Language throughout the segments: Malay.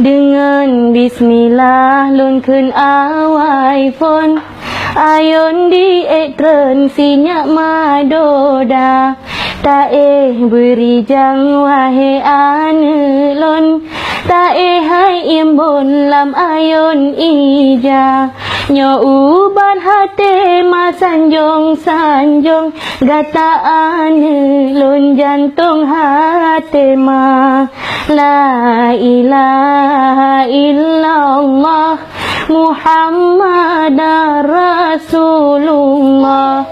Dengan bismillah lun khun awai phone Ayon di etren sinyak madoda Ta beri jang wahe ane lon Ta hai imbon lam ayon ija Nyo uban hate ma sanjong Gata ane lon jantung hate ma La ilaha illallah Muhammadar Rasulullah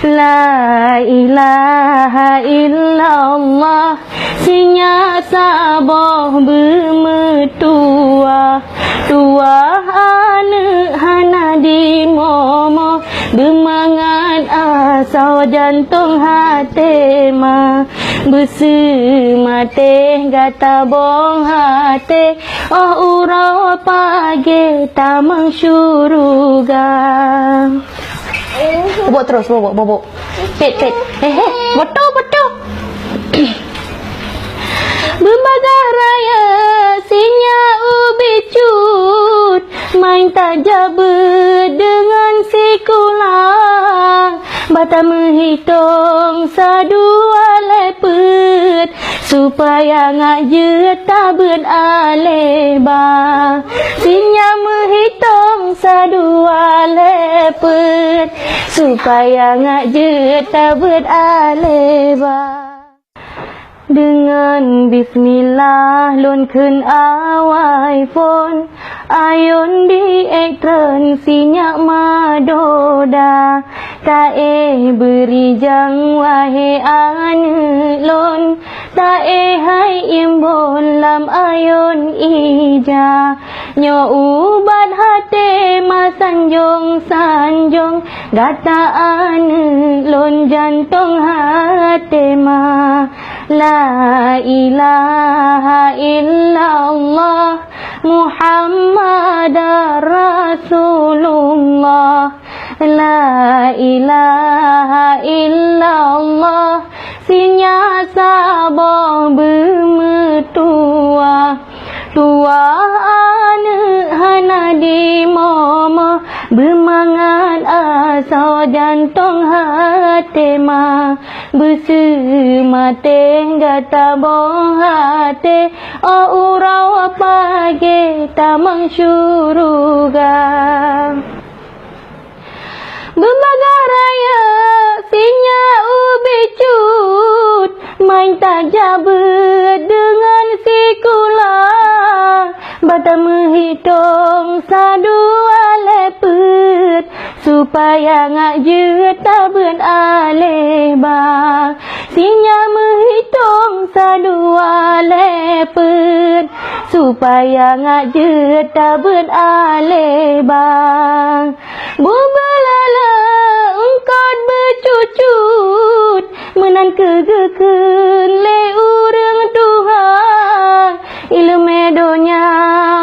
La ilaha illallah Sinya saboh bermetua Tua ane hana di momo Bemangan asal jantung hati ma Besemate gata bong hati Oh urau pagi tamang syuruga Bobok terus, bobok. Pet. Betul. Berbagai raya sinya ubi cut Main tajabe dengan si kulang Bata menghitung sadua lepet Supaya ngajut tabun aleba Sinya menghitung sadua lepet Supaya ngajut tabun aleba Dengan bismillah lun khun awai phone Ayon di etren sinyak madoda Ta beri jang wahe ane lon Ta hai imbon lam ayon ija Nyo ubat hate ma sanjong Gata ane lon jantung hate ma La ilaha illallah Muhammadar Rasulullah La ilaha illallah Sinya saboh bermetua Tua ane hana di momo Bermangan asal jantung hati ma Besemate gata bong hati Oh urau pagi tamang syuruga Berbagai raya sinya ubi cut Main tajabe dengan si kulang Bata menghitung sadua lepet Supaya ngajut tabun aleba Sinya menghitung sadua lepet Supaya ngajut tabun aleba Bubelala engkau bercucut Menan kegeken le urang Tuhan Ilmu donya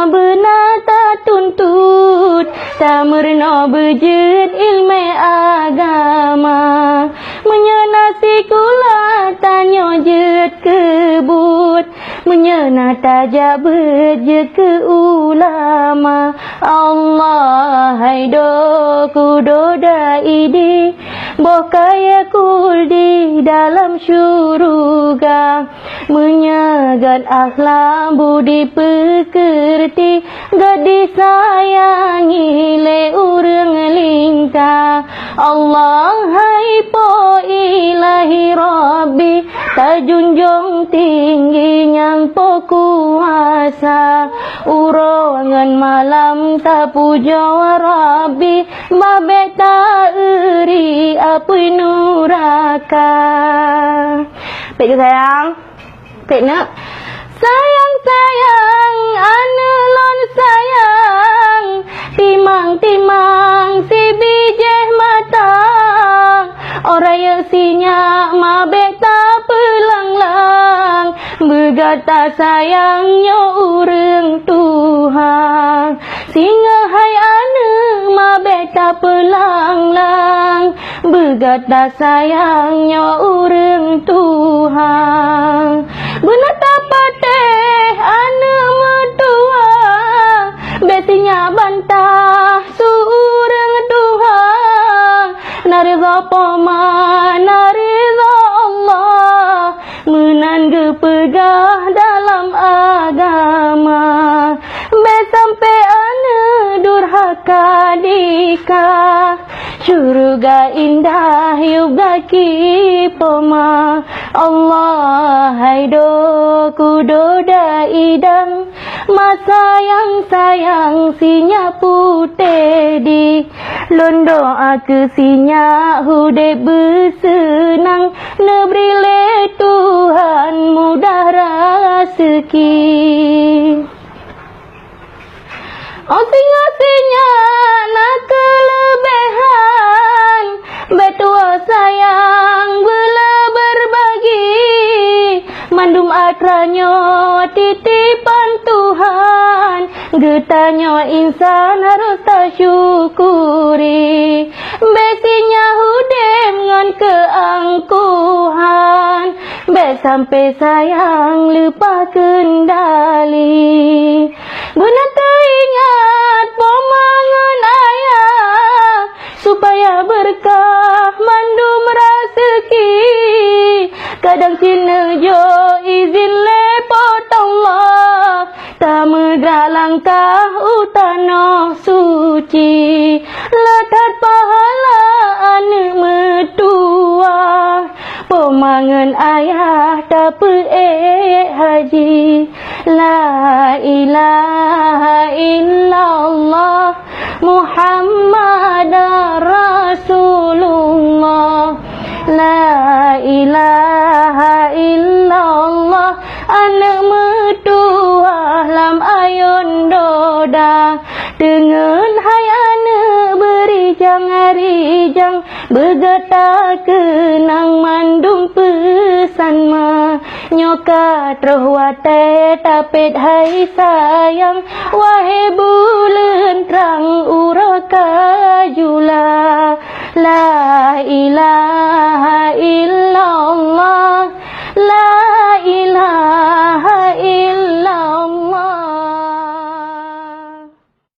benar tak tuntut Tak merna bejut ilmu agama Menyenasi kula tanya jet kebut Menyena tajak berjet ke ulama Allah haido kudoda idi Bokaya kul di dalam syuruga Menyagat akhlak budi pekerti Gadis sayangi le urang lingkah Allah hai po ilahi rabbi Tajunjung tinggi yang po kuasa Urongan malam tak puja rabbi Babe tak eri apa nuraka Pek ke sayang? Pek nak? Sayang ane lon sayang Timang si bijih matang Orang yang sinya mabek tak pelanglang Bergata sayangnya urang Tuhan Singa hai ane mabek tak pelanglang Bergata sayangnya urang Tuhan Benar tak pateh ane mertua pegah dalam agama. Sampai ana durhaka dika, syurga indah juga kipoma. Allah haido kudoda idang, masa yang sayang sinya putih di londo aku sinya hude bersenang, nebrile Tuhan mudah rezeki. Osing-osingnya nak kelebihan, betua sayang bela berbagi, mandum akranyo titipan Tuhan, getanyo insan harus tak syukuri, besinya hudem ngan keangkuhan, sampai sayang lupa kendali. Guna teringat pemangun ayah, supaya berkah mandum rezeki. Kadang cina jo izin lepot Allah, tak megah langkah utano suci, lekat pahala anak metua. Pemangun ayah tak haji. La ilaha illallah Muhammad Rasulullah. La ilaha illallah anak metua lam ayun doda, dengan hai anak berijang arijang, bergetar kenang mandung pesan ma. Nyoka terwate tapet hai sayang, wahai bulan terang uraka jula. La ilaha illallah